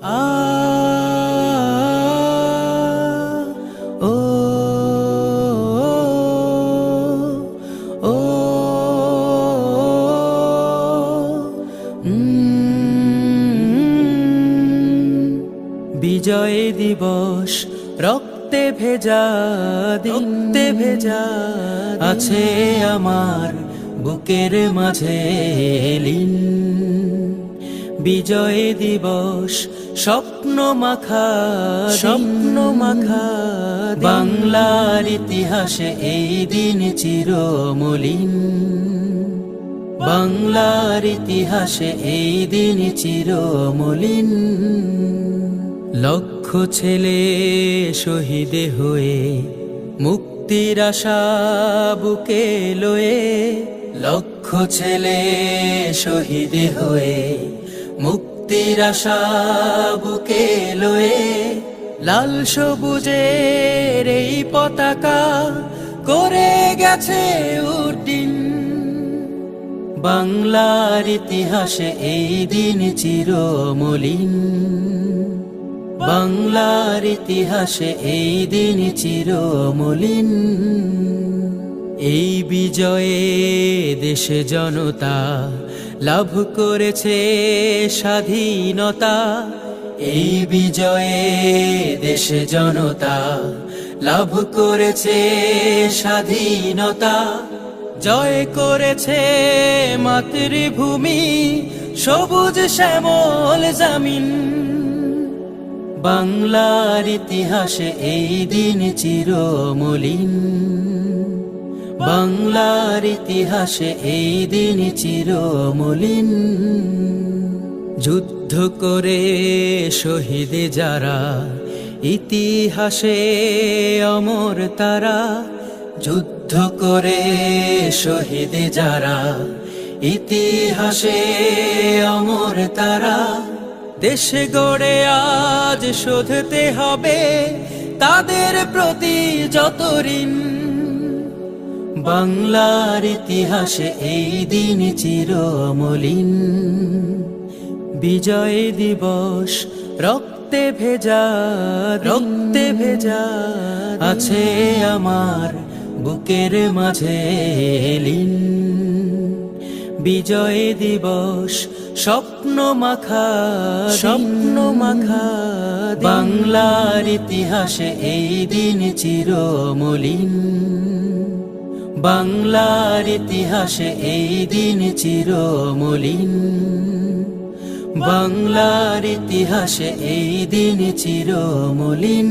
আ ও ও বিজয় দিবস রক্তে ভেজা দিতে ভেজা আছে আমার বুকের মাঝে লীন। বিজয় দিবস স্বপ্ন মাখা বাংলার ইতিহাসে এই দিন চিরমলিন। বাংলার ইতিহাসে এই দিন চিরমলিন। লক্ষ ছেলে শহীদ হয়ে মুক্তির আশা বুকে লয়ে, লক্ষ ছেলে শহীদ হয়ে মুক্তির আশা বুকে লয়ে, লাল সবুজের এই পতাকা করে গেছে উড্ডীন। বাংলার ইতিহাসে এই দিন চিরমলিন। বাংলার ইতিহাসে এই দিন চিরমলিন। এই বিজয়ে দেশে জনতা লাভ করেছে স্বাধীনতা। এই বিজয়ে দেশে জনতা লাভ করেছে স্বাধীনতা। জয় করেছে মাতৃভূমি সবুজ শ্যামল জামিন। বাংলার ইতিহাসে এই দিন চিরমলিন। বাংলার ইতিহাসে এই দিন চিরমলিন। যুদ্ধ করে শহীদ যারা ইতিহাসে অমর তারা। যুদ্ধ করে শহীদ যারা ইতিহাসে অমর তারা। দেশ গড়ে আজ শোধতে হবে তাদের প্রতি যত ঋণ। বাংলার ইতিহাসে এই দিন চিরমলিন। বিজয় দিবস রক্তে ভেজা আছে আমার বুকের মাঝে লীন। বিজয় দিবস স্বপ্ন মাখা বাংলার ইতিহাসে এই দিন চিরমলিন। বাংলার ইতিহাসে এই দিন চিরমলিন। বাংলার ইতিহাসে এই দিন চিরমলিন।